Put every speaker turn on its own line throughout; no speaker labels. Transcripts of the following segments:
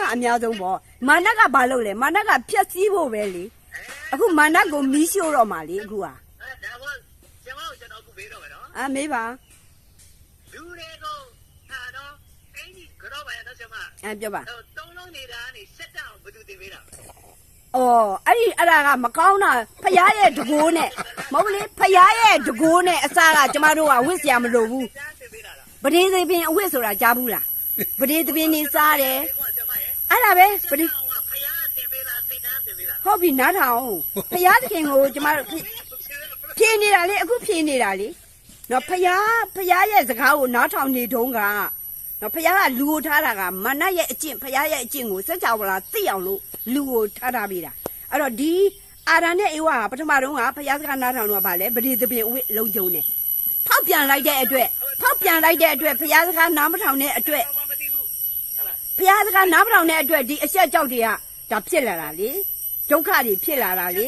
ကအများဆုံးပေါ့မာနကဘာလို့လဲမာနကဖြက်စီးဖို့ပဲလေအခုမာနကိုမီးရှို့တော့မှလေအခုဟာ
ဒါဘောကျမတို့ကျွန်တော်အခုမေးတော့မယ်နော်
မေးပါ
လူတွေကိုဟာတော့အင်းကြီးကြောပါရတော့ကျမ
ပြောပါ
တုံးလုံးနေတာကနေဆက်တောင်ဘယ်သူတင်ပေးတာ
အဲ့ဒါကမကောင်းတာဖရားရဲ့တကိုးနဲ့မဟုတ်လေဖရားရဲ့တကိုးနဲ့အစားကကျမတို့ကဝစ်စရာမလိုဘူးပဒေသပင်အဝစ်ဆိုတာကြားဘူးလားပဒေသပင်နေစားတယ်အဲ့ဒါပဲပဒေဟုတ်ပြီနားထောင်ဖရားသခင်ကိုကျမတို့ဖြေနေတာလေအခုဖြေနေတာလေနော်ဖရားရဲ့စကားကိုနားထောင်နေတုန်းကနော်ဖရားကလူကိုထားတာကမနတ်ရဲ့အကျင့်ဖရားရဲ့အကျင့်ကိုစက်ကြောင်လာသိအောင်လို့လူကိုထားပေးတာအဲ့တော့ဒီအာရန်နဲ့အေဝါပထမတုန်းကဖရားစကားနားထောင်တော့ဗာလဲပရိသပင်အဝိလုံးကျုံတယ်ဖောက်ပြန်လိုက်တဲ့အတွက်ဖရားစကားနားမထောင်တဲ့အတွက်ဖရားစကားနားမထောင်တဲ့အတွက်ဒီအဆက်ကြောက်တွေကဒါဖြစ်လာတာလေဒုက္ခတွေဖြစ်လာတာလေ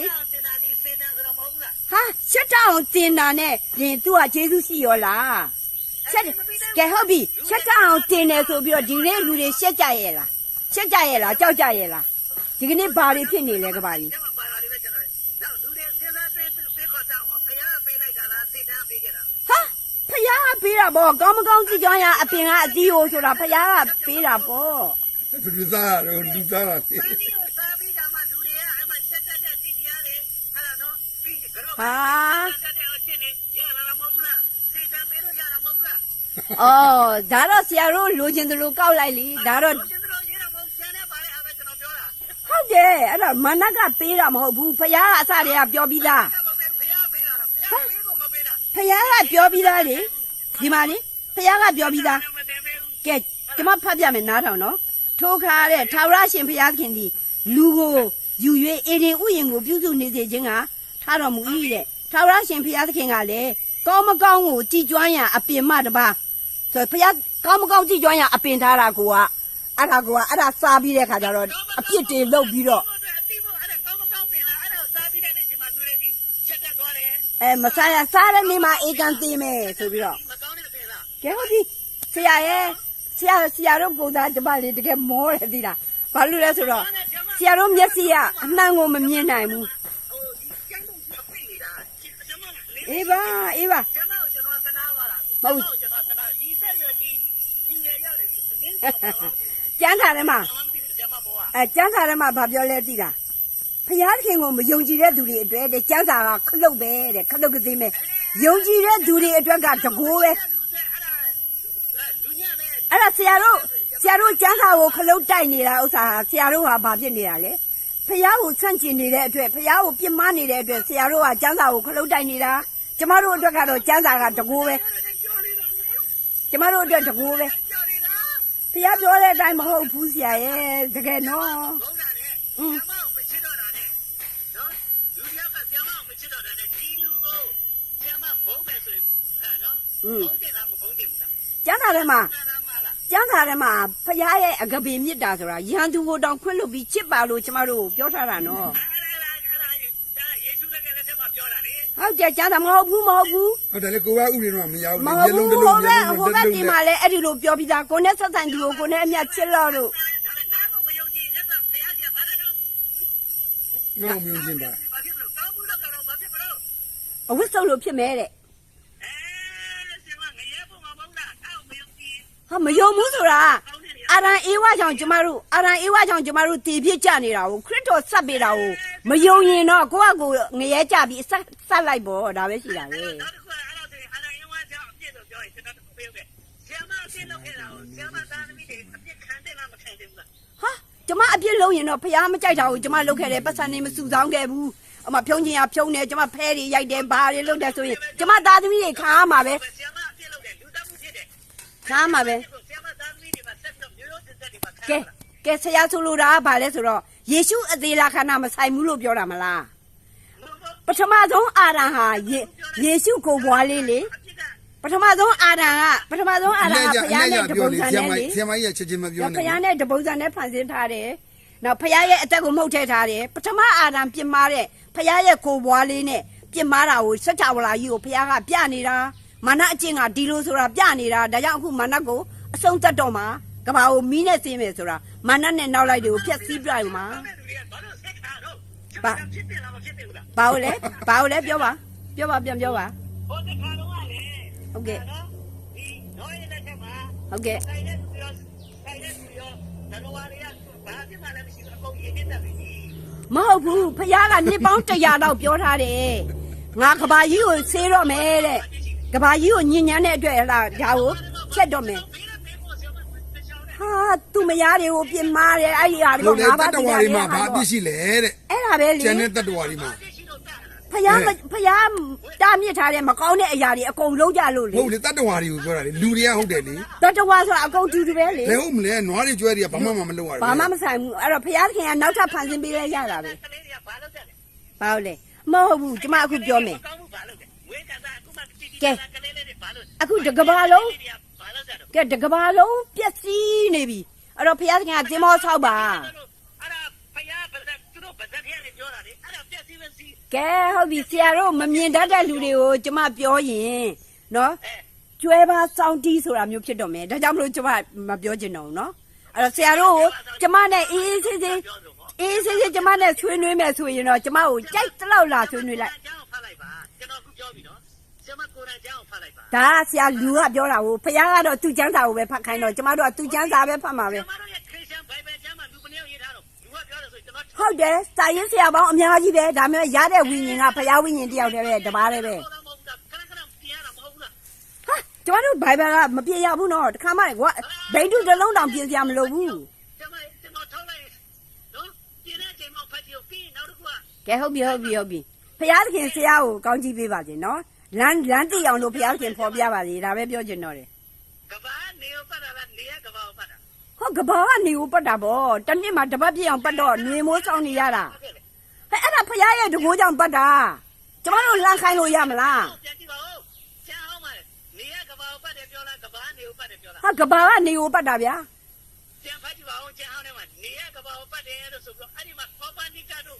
ဟာရှက်တောင်တင်တာနဲ့ရင်သူကယေရှုရှိရောလားကဲဟုတ်ပြီရှက်တောင်တင်တယ်ဆိုပြီးတော့ဒီနေ့လူတွေရှက်ကြရဲ့လားကြောက်ကြရဲ့လားဒီကနေ့ဘာတွေဖြစ်နေလဲကဘာကြီးဟာဖယားကပေးတာပေါ့ကောင်းမကောင်းကြည့်ကြရအပင်ကအတီးကိုဆိုတာဖယားကပေးတာပေါ့
လူသားတာ
ဟာဒါတော့ဆရာတို့လိုချင်တယ်လို့ကောက်လိုက်လीဒါတော့ဟုတ်တယ်အဲ့တော့မနက်ကပေးတာမဟုတ်ဘူးဖယားကအစတည်းကပြောပြီးသားဖယားကပြောပြီးသားလေဒီမှာလေဖယားကပြောပြီးသားကဲဒီမှာဖတ်ပြမယ်နားထောင်နော်ထိုးခါတဲ့ထာဝရရှင်ဖယားခင်ဒီလူကိုယူ၍အေဒင်ဥယျာဉ်ကိုပြုစုနေစေခြင်းကထားတော်မူ၏တဲ့ထာဝရရှင်ဖယားသခင်ကလည်းကောင်းမကောင်းကိုကြည်ကျွမ်းရအပင်မတပါဆိုဖယားကောင်းမကောင်းကြည်ကျွမ်းရအပင်ထားတာကိုကအဲ့ဒါစားပြီးတဲ့ခါကျတော့အပြစ်တွေလုတ်ပြီးတော့မစားရစားတဲ့နေ့မှာအေကန်သေးမယ်ဆိုပြီးတော့ကဲဟုတ်ပြီဆရာတို့ကိုသားကျမလေးတကယ်မောတယ်သိလားဘာလို့လဲဆိုတော့ဆရာတို့မျက်စိကအနှံ့ကိုမမြင်နိုင်ဘူးအေးပါဟုတ်ကျန်းစာထဲမှာကျန်းစာထဲမှာဘာပြောလဲသိလားဖယားသခင်ကိုမယုံကြည်တဲ့သူတွေအတွက်တဲ့ကျန်းစာကခလုတ်ပဲတဲ့ခလုတ်ကသေးမယ်ယုံကြည်တဲ့သူတွေအတွက်ကတကိုးပဲအဲ့ဒါဆရာတို့ကျန်းစာကိုခလုတ်တိုက်နေတာဥစ္စာဆရာတို့ဟာဘာဖြစ်နေတာလဲဖယားကိုဆန့်ကျင်နေတဲ့အတွက်ဖယားကိုပြစ်မှားနေတဲ့အတွက်ဆရာတို့ကကျန်းစာကိုခလုတ်တိုက်နေတာကျမတို့အတွက်ကတော့ကျန်းစာကတကိုးပဲကျမတို့အတွက်တကိုးပဲဖယားပြောတဲ့အတိုင်းမဟုတ်ဘူးဆရာရဲ့တကယ်နော်ကျန်းစာထဲမှာဖယားရဲ့အကပေမြစ်တာဆိုတာရန်သူကိုတောင်ခွင့်လွတ်ပြီးချစ်ပါလို့ကျမတို့ပြောထားတာနော်ဟုတ်တယ်ကျန်းစာမဟုတ်ဘူး
ဟုတ်တယ်လေကိုကဥပဒေတော့မရဘူး
မျက်လုံးတစ်လုံးဟိုကဒီမှာလဲအဲ့ဒီလိုပြောပြီးသားကိုနဲ့ဆက်ဆံသူကိုနဲ့အမြတ်ချစ်လို့
ငါ့မယုံကြည်ပါ
အဝတ်စုပ်လို့ဖြစ်မဲတဲ့ဟာမယုံဘူးဆိုတာအာရန်အေဝါကြောင့်ကျမတို့တည်ပြစ်ကြနေတာကိုခရစ်တော်ဆက်ပေးတာကိုမယုံရင်တော့ကိုယ့်အကိုငရဲကြပြီးဆက်လိုက်ပေါ့ဒါပဲရှိတာပဲဟာကျမအပြစ်လုံးရင်တော့ဖះမကြိုက်တာကိုကျမလုပ်ခဲ့တယ်ပတ်စံနေမစုဆောင်းခဲ့ဘူးအမဖြုံးချင်ရဖြုံးတယ်ကျမဖဲတွေရိုက်တယ်ဘာတွေလုပ်တယ်ဆိုရင်ကျမသားသမီးတွေခါမှာပဲခါမှာပဲကဲဆရာဆိုလိုတာကဘာလဲဆိုတော့ယေရှုအသေးလားခန္ဓာမဆိုင်ဘူးလို့ပြောတာမလားပထမဆုံးအာရန်ဟာယေရှုကိုဘွားလေးလေပထမဆုံးအာရန်ကဘုရားနဲ့တပုံစံနဲ့လေ
ဆရာမကြီးကချက်ချင်းမပြောနဲ့
ဘုရားနဲ့တပုံစံနဲ့ဖန်ဆင်းထားတယ်နောက်ဘုရားရဲ့အသက်ကိုမှုတ်ထည့်ထားတယ်ပထမအာရန်ပြစ်မှားတဲ့ဘုရားရဲ့ကိုဘွားလေးနဲ့ပြစ်မှားတာကိုစัจ java လာကြီးကိုဘုရားကပြနေတာမာနအကျင့်ကဒီလိုဆိုတာပြနေတာဒါကြောင့်အခုမာနကိုအဆုံးသတ်တော့မှာက ကဘာကိုမီးနဲ့စင်းမယ်ဆိုတာမာနနဲ့နောက်လိုက်တွေကိုဖျက်ဆီးပြလိုက်မှာ
ဘာလို့ဆက်တာတော့ဖြစ်တယ်လားမဖြစ်ဘူးလား
ဘာလို့လဲပြောပါပြန်ပြောပါ
ဟိုတခါတော့လေ
ဟုတ်ကဲ့
ဒီတော့ရတဲ့ချက်မှာ
ဟုတ်ကဲ့
ဆိုင်တဲ့သူရောဇန်နဝါရီကဘာဖြစ်မှလည်းမရှိဘူးအကုန်ရင်းနေတာပဲ
မဟုတ်ဘူးဖယားကနှစ်ပေါင်း100လောက်ပြောထားတယ်ငါကဘာကြီးကိုဆေးတော့မယ်တဲ့ကဘာကြီးကိုညဉ့်ညမ်းတဲ့အတွက်ဟလာဒါကိုချက်တော့မယ်ဟာသူမယားတွေကိုပြင်မာတယ်အဲ့ဒီဟာတွေ
လို့
က
လေ
ငါ
တ
ဘာ
တ္တဝါတွေမှာဘာအပြစ်ရှိလဲတဲ့
အဲ့ဒါပဲလေ
ကျန်တဲ့တတ္တဝါတွေမှာ
ဖယားတားမြစ်ထားတဲ့မကောင်းတဲ့အရာတွေအကုန်လုံးကြလို့လေ
ဟုတ်လေတတ္တဝါတွေကိုပြောတာလေလူတွေကဟုတ်တယ်လေ
တတဝါဆိုတာအကုန်တူတူပဲလေ
လေဟုတ်မလဲနွားတွေကျွဲတွေကဘာမှမလုပ်ရဘူး
ဘာမှမဆိုင်ဘူးအဲ့တော့ဖယားခင်ကနောက်ထပ်ဖန်ဆင်းပေးလဲရတာပဲ
ကလေးတွေကဘာလုပ်ကြလဲ
ဘာလို့လဲမဟုတ်ဘူးကျမအခုပြောမယ်
ကောင်းမှုဘာလုပ်လဲဝေးကစားအခုမှတီတီကလေးလေးတွေဘာလုပ်
အခုတကဘာလုံး
ဘာလုပ်ကြတော့
ကဲတကဘာလုံးပျက်စီးနေပြီအဲ့တော့ဖယားခင်ကကျင်းမောဆောက်ပါ
အဲ့ဒါဖယားဗဇက်သူတို့ဗဇက်ထဲနေပြောတာလေအဲ့ဒါပြက်စီးပဲစီး
ကဲဟုတ်ပြီဆရာတို့မမြင်တတ်တဲ့လူတွေကိုကျမပြောရင်နော်ကျွဲပါစောင်းတီးဆိုတာမျိုးဖြစ်တော့မယ်ဒါကြောင့်မလို့ကျမမပြောချင်တော့ဘူးနော်အဲ့တော့ဆရာတို့ကိုကျမနဲ့အေးအေးဆေးဆေးကျမနဲ့ဆွေးနွေးမယ်ဆိုရင်တော့ကျမကိုကြိုက်တလောက်လာဆွေးနွေးလိုက်
ကျောင်းဖတ်လိုက်ပါကျွန်တော်အခုပြောပြီနော်ဆရာမကိုယ်တိုင်ကျောင်းဖတ်လိုက်ပါ
ဒါဆရာလူကပြောတာကိုဖယားကတော့သူ့ကျမ်းစာကိုပဲဖတ်ခိုင်းတော့ကျမတို့ကသူ့ကျမ်းစာပဲဖတ်မှာပဲ
ကျွန်တော်တို့ရဲ့ခရစ်ယာန်ဘိုင်ဘယ်ကျမ်းမှာလူမနေရေးထားတော့လူကပြောတယ်ဆိုကျွန်တော်
ဟုတ်တယ်စာရေးဆရာပေါင်းအများကြီးပဲဒါမျိုးရတဲ့ဝိညာဉ်ကဖယားဝိညာဉ်တယောက်တည်းပဲတပါးတည်းပဲ
မဟုတ်ဘူးခဏပြန်ရတာမဟုတ်ဘူးလား
ဟာကျမတို့ဘိုင်ဘယ်ကမပြေရဘူးနော်တခါမှကွာဘိန်းတုတစ်လုံးတောင်ပြေစရာမလိုဘူး
ကျွန်တော်ထောက်လိုက်နော်ပြင်းတဲ့ချိန်မှာဖတ်ကြည့်ပြီးနောက်တစ်ခုက
ကဲဟုတ်ပြီဖယားသခင်ဆရာကိုကောင်းကြီးပေးပါစေနော်လမ်းတိအောင်လို့ဖယားသခင်ဖော်ပြပါစေဒါပဲပြောချင်တော့တယ်
ကဘာနေရောပတ်တာလားနေရကဘာပတ်တာ
ဟုတ်ကဘာကနေကိုပတ်တာဗောတနေ့မှတပတ်ပြည့်အောင်ပတ်တော့ຫນွေမိုးဆောင်နေရတာဟဲ့အဲ့ဒါဖယားရဲ့တကိုးကြောင့်ပတ်တာကျမတို့လမ်းခိုင်းလို့ရမလား
ပြန်ကြည့်ပါဦးကျန်အောင်ပါနေရကဘာပတ်တယ်ပြောလားကဘာနေရောပတ်တယ်ပြောလား
ဟာကဘာကနေကိုပတ်တာဗျာ
ပြန်ဖတ်ကြည့်ပါဦးကျန်အောင်ထဲမှာနေရကဘာပတ်တယ်လို့ဆိုပြီးအဲ့ဒီမှာကောပါနီကာတို့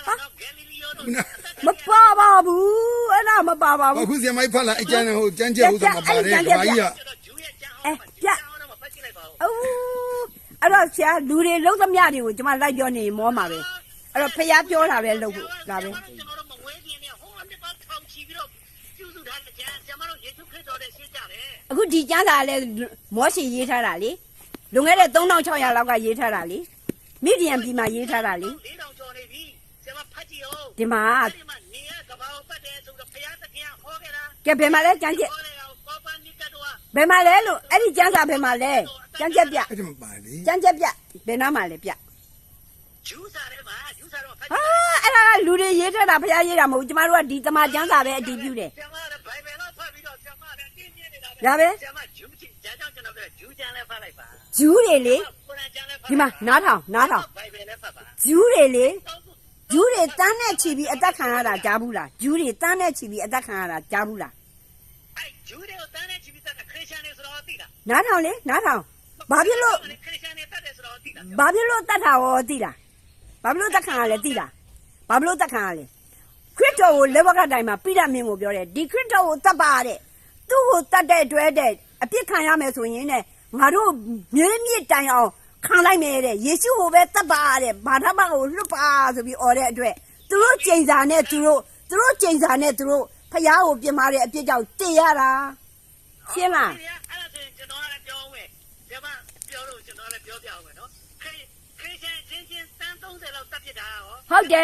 ဟာတော့ဂယ်လီလီယိုတို့
မပါပါဘူးအဲ့ဒါမပါပါဘူး
အခုဆီမိုက်ဖတ်လာအကျန်းဟိုကျန်းကျက်ဥစ္စာမပါတယ်ဘာကြီးက
ကျွန်တော်ဂျူးရဲ့ကျန်အောင်မှာကျန်အောင်တော့ဖတ်ကြည့်လိုက်ပါဦး
အိုးအဲ့တော့ဆရာလူတွေလုံးသမျှတွေကိုကျမလိုက်ပြောနေမောမှာပဲအဲ့တော့ဖယားပြောတာပဲလုပ်ဖို့ဒါပဲ
ကျွန်တော်တို့မဝဲပြင်းနေဟိုနှစ်ပေါင်းထောင်ချီပြီးတော့ကျူးစုထားတဲ့ကျန်ကျွန်တော်တို့ယေရှုခရစ်တော်ရဲ့ရှင်းကြတယ်
အခုဒီကျမ်းစာလည်းမောရှိရေးထားတာလေလွန်ခဲ့တဲ့3600လောက်ကရေးထားတာလေမိဒီယံပြည်မှာရေးထားတာလေ
4000ကျော်နေပြီကျွန်မဖတ်ကြည့်အောင်
ဒီမှာ
ဒီမှာနေရကဘာပတ်တယ်ဆိုတော့ဖယားသခင်ဟောခဲ့တာ
ကဲဘယ်မှာလဲကျမ်းချက်
ဟောတယ်ကောပါနီကာတို့က
ဘယ်မှာလဲလို့အဲ့ဒီကျမ်းစာဘယ်မှာလဲကျမ်းချက်ပြ
အဲ့ဒါမပါလေ
ကျမ်းချက်ပြဘယ်နားမှာလဲပြ
ဂျူးစာထဲမှာဂျူးစာတော့ဖတ်
ဟာအဲ့ဒါကလူတွေရေးထားတာဖယားရေးတာမဟုတ်ဘူးကျမတို့ကဒီတမန်ကျမ်းစာပဲအတည်ပြုတယ်
ကျွန်မလည်းဘိုင်ဘယ်တော့ဖတ်ပြီးတော့ကျွန်မလည်းတင်းတင်းနေတာ
ဒါပဲ
ကျွန်မဂျူးချစ်ဂျာကြောင့်ကျွန်တော်ကဂျူးကျန်လည်းဖတ်လိုက်ပါ
ဂျူးတွေလေ
ကိုရန်ကျန်လည်းဖတ်
ဒီမှာနားထောင်
ဘိုင်ဘယ်လည်းဖတ်ပါ
ဂျူးတွေလေဂျူးတွေတန်းနဲ့ချီပြီးအသက်ခံရတာကြားဘူးလားဂျူးတွေတန်းနဲ့ချီပြီးအသက်ခံရတာကြားဘူးလား
အဲ့ဂျူးတွေကိုတန်းနဲ့ချီပြီးတတ်တာခရစ်ယာန်တွေဆိုတော့သိတာ
နားထောင်လေနားထောင်ဘာဖြစ်လို့
ခရစ်ယာန်တွေတတ်တယ်ဆိုတော့သိတာ
ဘာဖြစ်လို့တတ်တာရောသိလားဘာဖြစ်လို့တတ်ခံရလဲသိလားဘာဖြစ်လို့တတ်ခံရလဲခရစ်တော်ကိုလက်ဝါးကတိုင်မှာပိရမင်းကိုပြောတယ်ဒီခရစ်တော်ကိုတတ်ပါတဲ့သူ့ကိုတတ်တဲ့အတွက်တဲ့အပြစ်ခံရမယ်ဆိုရင်တဲ့ငါတို့မြင်းမြစ်တိုင်အောင်ခံလိုက်မယ်တဲ့ယေရှုကိုပဲတတ်ပါတဲ့ဘာသာမကိုလွတ်ပါဆိုပြီးអော်တဲ့အတွက်သူတို့ကြိမ်စာနဲ့သူတို့ကြိမ်စာနဲ့သူတို့ဖျားကိုပြင်မာတဲ့အပြစ်ကြောင့်တည်ရတာရှင်းလား
အဲ့ဒါဆိုရင်ကျွန်တော်လည်းပြောမယ်ကျွန်မပြောလို့ကျွန်တော်လည်းပြောပြအောင်မယ်နော်ခရစ်ယာန်ချင်းတန်း30လောက်တတ်ဖြစ်တာရော
ဟုတ်တယ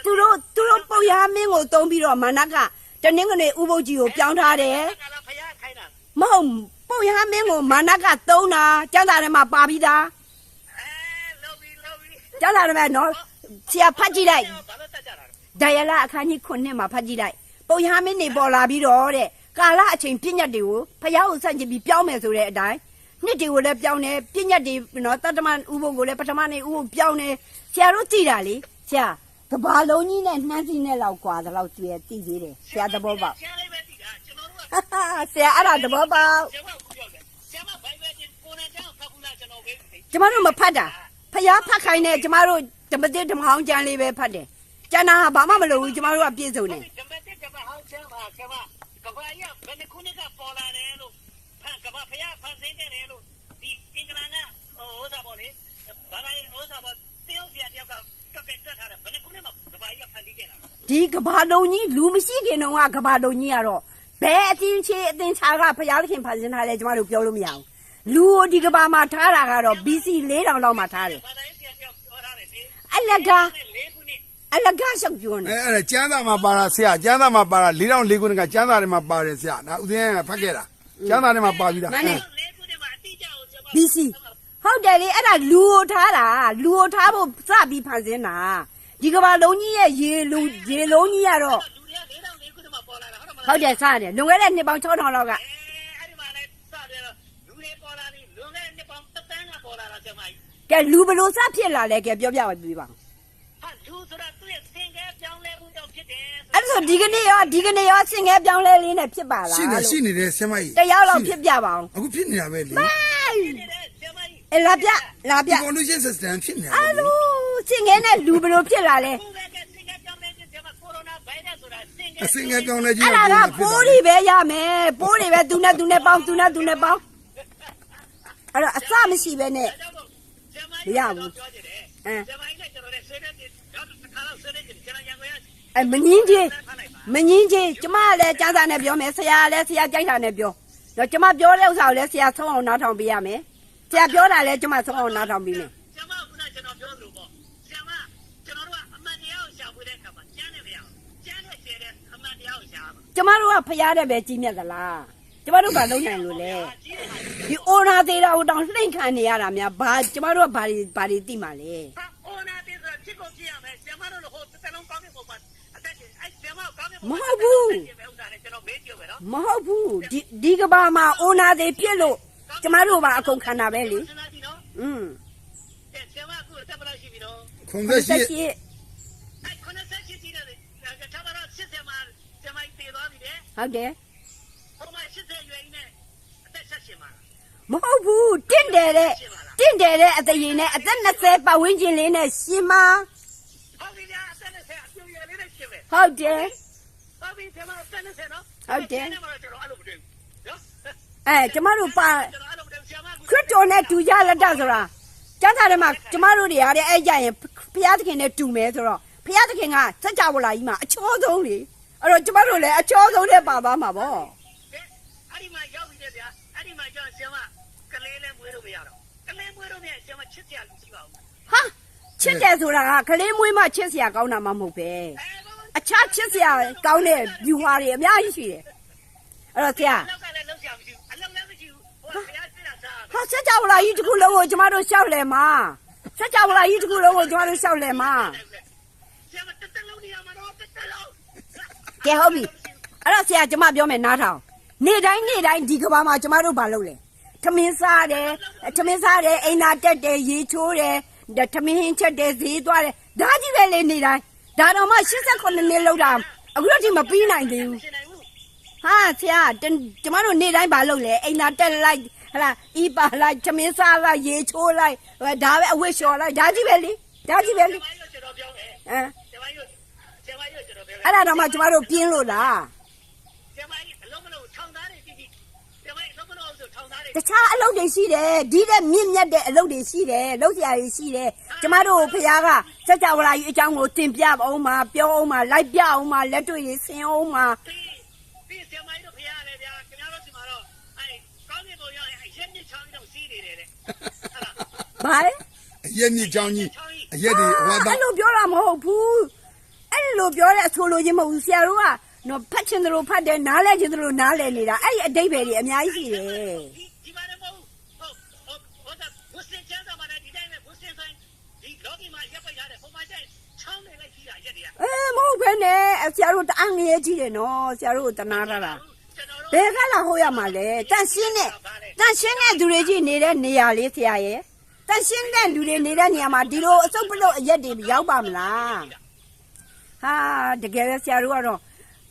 ်သူတို့ပုံရမင်းကိုတုံးပြီးတော့မာနကတနင်္ဂနွေဥပုပ်ကြီးကိုပြောင်းထားတယ်
ကလာဖယားခိုင်းတာ
မဟုတ်ပုံရမင်းကိုမာနကတုံးတာကျမ်းစာထဲမှာပါပြီးသား
လော်ဘီ
ကျမ်းစာထဲမှာနော်ဆရာဖတ်ကြည့်လိုက်
ဘာလို့တတ်ကြတာလဲ
ဒါယလအခန်းကြီး9မှာဖတ်ကြည့်လိုက်ပုံရမင်းနေပေါ်လာပြီးတော့တဲ့ကာလအချိန်ပြည့်ညတ်တွေကိုဖျားကိုဆန့်ကျင်ပြီးပြောင်းမယ်ဆိုတဲ့အတိုင်းနှစ်တွေကိုလည်းပြောင်းတယ်ပြည့်ညတ်တွေနော်တတ္တမဥပုပ်ကိုလည်းပထမနေ့ဥပုပ်ပြောင်းတယ်ဆရာတို့သိတာလေဆရာကဘာလုံးကြီးနဲ့နှမ်းစီနဲ့လောက်กว่าဒါလောက်ကျွဲသိသေးတယ်ဆရာသဘောပေါက်
ဆရာလေးပဲသိတာကျွန်တော်တို့က
ဆရာအဲ့ဒါသဘောပေါက်
ဆရာကပြောတယ်ဆရာမဘိုင်ဘယ်ချင်းကိုရန်ကျောင်းဖတ်ခုလားကျွန်တော်ပဲ
ကျမတို့မဖတ်တာဖျားဖတ်ခိုင်းတယ်ကျမတို့ဓမ္မတိဓမ္မဟောင်းကျမ်းလေးပဲဖတ်တယ်ကျန်တာဟာဘာမှမလုပ်ဘူးကျမတို့ကပြည့်စုံတယ်
ဓမ္မတက်ဓမ္မဟောင်းကျမ်းပါဆရာမကဘာရဘယ်နှခုနှစ်ကပေါ်လာတယ်လို့ဖန်ကဘာဖယားဖန်ဆင်းတယ်လို့ဒီအင်္ဂလန်က စားပေါ်လေဘာသာရေးဥစားပေါ်တယောက်စီတယောက်ကတက်ထားတယ်ဘယ်နှခုနဲ့မှကဘာကြီးကဖန်တီးခဲ့တာ
ဒီကဘာလုံးကြီးလူမရှိခင်တော့ကဘာလုံးကြီးကတော့ဘယ်အတင်းချေအတင်းချာကဖျားသခင်ဖန်ဆင်းထားလဲကျမတို့ပြောလို့မရဘူးလူကိုဒီကဘာမှာထားတာကတော့ BC 4000လောက်မှာထားတယ်
ဘာသာရေးတယောက်ပြောထားတယ်လေ
အလကား
၄ခုနဲ့
အလကားရှောက်ပြောနေ
အဲ့ဒါကျမ်းစာမှာပါတာဆရာကျမ်းစာမှာပါတာ4004ခုနှစ်ကကျမ်းစာထဲမှာပါတယ်ဆရာဒါဦးစင်းကဖတ်ခဲ့တာကျမ်းစာထဲမှာပါပြီးတာ
၄ခုနဲ့မှအတိအကျကိုကျွန်တော်
BC ဟုတ်တယ်လေအဲ့ဒါလူကိုထားတာလူကိုထားဖို့စပြီးဖန်ဆင်းတာဒီကဘာလုံးကြီးရဲ့ရေလုံးကြီးကတော့
လူတွေက၄ခုနဲ့မှပေါ်လာတာဟုတ်တယ်မလား
ဟုတ်တယ်စတယ်လွန်ခဲ့တဲ့နှစ်ပေါင်း6000လောက်က
အဲ့ဒီမှာလည်းစတယ်လူတွေပေါ်လာပြီလူငယ်နှစ်ပေါင်းတစ်တန်းကပေါ်လာတာကျွန်မကြီး
ကဲလူဘလို့စဖြစ်လာလဲကဲပြောပြပါပြပါ
ဟာလူဆိုတာသူ့ရဲ့သင်္ကန်းပြောင်းလဲမှုကြောင့်ဖြစ်တယ်
အဲ့ဒါဆိုဒီကနေ့ရောစင်ငယ်ပြောင်းလဲလေးနဲ့ဖြစ်ပါလား
ရှိနေတယ်ဆရာမကြီး
တယောက်လောက်ဖြစ်ပြပါအောင်
အခုဖြစ်နေတာပဲလေ
နေတဲ့ကျွန်မကြီး
အဲ့လာပြ
evolution system ဖြစ်နေတာ
အဲ့
လေ
လိုစင်ငယ်နဲ့လူဘလို့ဖြစ်လာလဲ
ခုပဲကသင်္ကန်းပြောင်းလဲခြင်းကျွန်မကိုရိုနာဗိုင်းရပ်စ်ဆိုတာသင်္ကန်း
အစင်ငယ်ပြောင်းလဲခြင်း
အဲ့ဒါကပိုးတွေပဲရမယ်ပိုးတွေပဲသူနဲ့ပေါင်းအဲ့တော့အစမရှိပဲနဲ့
ပြောကြတယ်ကျွန်မကြီးကကျွန်တော်လည်းဆွေးနွေးတယ်တော့တစ်ခါတော့ဆွေးနွေးတယ်ကျွန်တော်ရန်ကုန်ရ
အဲ့မငင်းကြီးကျမလည်းကျန်းစာနဲ့ပြောမယ်ဆရာလည်းဆရာကြိုက်တာနဲ့ပြောတော့ကျမပြောတဲ့ဥစ္စာကိုလည်းဆရာဆုံးအောင်နားထောင်ပေးရမယ်ဆရာပြောတာလည်းကျမဆုံးအောင်နားထောင်ပေးမယ်
ကျွန်မကကျွန်တော်ပြောလို့ပေါ့ကျွန်မကျွန်တော်တို့ကအမှန်တရားကိုရှာဖွေတဲ့အခါမှာကျမ်းနဲ့မရဘူးကျမ်းနဲ့ရှယ်တဲ့အမှန်တရားကိုရှာပါ
ကျမတို့ကဖျားတဲ့ပဲကြီးမြတ်သလားကျမတို့ကလုံးနိုင်လို့လေဒီအိုနာသေးတာကိုတောင်လှိမ့်ခံနေရတာများဘာကျမတို့ကဘာတွေသိမှလဲ
ဟာအိုနာတင်းဆိုတာဖြစ်ကုန်ပြရမယ်ကျွန်မတို့လည်းဟိုတစ်လုံးကောင်းတဲ့ပုံမှာအသက်ရှင်အဲ့ကျွန်မကောင်းတဲ့ပုံကျွန်တော်မေးကြည့်မယ်နော်
မဟုတ်ဘူးဒီကဘာမှာအိုနာသေးပြစ်လို့ကျမတို့ပါအကုန်ခံတာပဲလေ
စဉ်းစားကြည့်နော် ကျွန်မအခုတက်ပလာရှိပြီနော်
ခွန်သက်ရှိ
ရှိ
အဲ့98ကြီးတယ်ကျွန်မတို့80မှာကျွန်မပြေးသွားပြီလေ
ဟုတ်တယ်
ဟိုမှာ80ရွယ်ကြီးနဲ့အသက်ဆက်ရှင်ပါ
မဟုတ်ဘူးတင့်တယ်တဲ့အတရင်နဲ့အသက်20ပတ်ဝန်းကျင်လေးနဲ့ရှင်မ
ဟုတ်ပြီဗျာအသက်နဲ့ဆက်အပြည့်ရွယ်လေးနဲ့ရှင်မယ်
ဟုတ်တယ်
ဟုတ်ပြီကျွန်မအသက်နဲ့ဆက်နော်
ဟုတ်တယ်
ကျွန်တော်အဲ့လိုမတွေ့ဘူးနော်
ကျမတို့ပါ
ကျွန်တော်အဲ့လိုမတွေ့ဘူးဆရာမ
ခရစ်တော်နဲ့တူကြလက်တဆိုတာကျမ်းစာထဲမှာကျမတို့တွေရတဲ့အဲ့ကြရင်ဘုရားသခင်နဲ့တူမယ်ဆိုတော့ဘုရားသခင်ကစัจ java လာကြီးမှာအချောဆုံးလေအဲ့တော့ကျမတို့လည်းအချောဆုံးနဲ့ပါသွားမှာပေါ့
အဲ့ဒီမှာရောက်ပြီလေဗျာအဲ့ဒီမှာကျတော့ဆရာမကလေးလည်းမွေးလို့မရတော့ကလေးမွေးလို့မရဆရာမချစ်စရာလူရှိပါဦး
ဟာချစ်တယ်ဆိုတာကကလေးမွေးမှချစ်စရာကောင်းတာမှမဟုတ်ပဲအခြားချစ်စရာကောင်းတဲ့ view ဟာတွေအများကြီးရှိတယ်အဲ့တော့ဆရာ
လောက်ကလည်းလောက်ကြမရှိဘူးအလုံးလည်းမရှိဘူးဟိုဘုရားပြတာစား
ဟာစัจ java လာကြီးတစ်ခုလုံးကိုကျမတို့ရှောက်လဲမှာစัจ java လာကြီးတစ်ခုလုံးကိုကျမတို့ရှောက်လဲမှာ
ဆရာမတက်လုံးနေရမှာတော့တက်လုံး
ကဲဟုတ်ပြီအဲ့တော့ဆရာကျမပြောမယ်နားထောင်နေ့တိုင်းဒီကဘာမှာကျမတို့ဘာလုပ်လဲထမင်းစားတယ်အိမ်သာတက်တယ်ရေချိုးတယ်ထမင်းဟင်းချက်တယ်ဈေးသွားတယ်ဒါကြီးပဲလေနေ့တိုင်းဒါတော့မှ89နှစ်လောက်တာအခုတော့ဒီမပြီးနိုင်သေးဘူး
ရှင်နိုင်ဘူး
ဟာဆရာကျမတို့နေ့တိုင်းဘာလုပ်လဲအိမ်သာတက်လိုက်ဟလာအီပါလိုက်ထမင်းစားလိုက်ရေချိုးလိုက်ဒါပဲအဝတ်လျှော်လိုက်ဒါကြီးပဲလေ
ကျွန်တော်ပြောမယ်
ဟမ်
ကျွန်တော်ပြောမယ်
အဲ့ဒါတော့မှကျမတို့ပြင်းလို့လား
ကျွန်မအလုံးမလုံးထောင်သားတွေကြည့်ကြည့်ကျွန်မအလုံးမလုံးဆိုထောင်သားတွေ
တခြားအလုပ်တွေရှိတယ်ဒီတဲ့မြင့်မြတ်တဲ့အလုပ်တွေရှိတယ်လုပ်စရာတွေရှိတယ်ကျမတို့ဖခင်ကစัจ java လာကြီးအကြောင်းကိုတင်ပြအောင်မှာပြောအောင်မှာလိုက်ပြအောင်မှာလက်တွေ့တွေဆင်အောင်မှာ
ပြီးကျွန်မတို့ဖရားလည်းဗျာခင်ဗျားတို့ဒီမှာတော့အဲကောင်းကင်ဘုံရောက်ရင်အရက်မြစ်ချောင်းကြီးတော့စီးနေတယ်တဲ့ဟုတ်လား
ဘာလဲ
အရက်မြစ်ချောင်းကြီးအရက်တွေဟောတာ
အဲ့လိုပြောတာမဟုတ်ဘူးအဲ့လိုပြောတဲ့အဆိုလိုချင်းမဟုတ်ဘူးဆရာတို့ကနော်ဖတ်ချင်တယ်လို့ဖတ်တယ်နားလဲချင်တယ်လို့နားလဲနေတာအဲ့ဒီအတိတ်ပဲတွေအများကြီးရှိတယ်
ဒီမှာလည်းမဟုတ်ဟုတ်ဒါဘုစင်ချမ်းသာမှာလည်းဒီတိုင်းပဲဘုစင်ဆိုင်ဒီလောကီမှာရပ်ပိတ်ရတယ်ဟိုမှာကျချောင်းနေလိုက်ကြီးတာရက်တွေက
မဟုတ်ဘဲနဲ့ဆရာတို့တအားငရဲကြီးတယ်နော်ဆရာတို့တနာထားတာဘယ်ကလာဟိုရမှာလဲတန်ရှင်းတဲ့သူတွေကြီးနေတဲ့နေရာလေးဆရာရဲ့တန်ရှင်းတဲ့လူတွေနေတဲ့နေရာမှာဒီလိုအစုပ်ပလို့အရက်တွေရောက်ပါမလားဟာတကယ်ပဲဆရာတို့ကတော့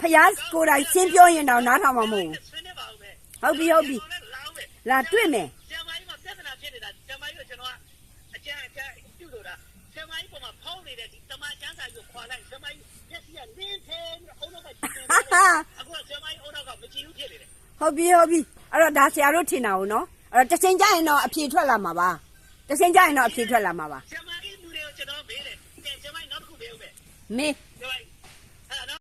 ဖျားကိုယ်တိုင်ရှင်းပြောရင်တော့နားထောင်မှာမဟုတ်
ဆွေးနေပါဦးမယ်
ဟုတ်ပြီလာတွေ့မယ်
ဆရာမကြီးမှာပြဿနာဖြစ်နေတာဆရာမကြီးကကျွန်တော်ကအကျဉ်းပြုလို့တာဆရာမကြီးပေါ်မှာဖောင်းနေတဲ့ဒီတမန်ကျမ်းစာကိုခွာလိုက်ဆရာမကြီးမျက်စိကလင်းထဲပြီးအုံနောက်ကကြည့်နေတယ်အခုဆရာမကြီးအုံနောက်ကမကြည့်ဘူးဖြစ်နေတယ်
ဟုတ်ပြီအဲ့တော့ဒါဆရာတို့ထင်တာ ਉਹ နော်အဲ့တော့တစ်ချိန်ကျရင်တော့အဖြေထွက်လာမှာပါ တစင်ကြရင်တော့အဖြေထွက်လာမှာပါ
ဆရာမကြီးလူတွေကိုကျွန်တော်မေးတယ်ကဲဆရာမကြီးနောက်တစ်ခုမေးဦးမယ်
မင်း
ဆရာမကြီး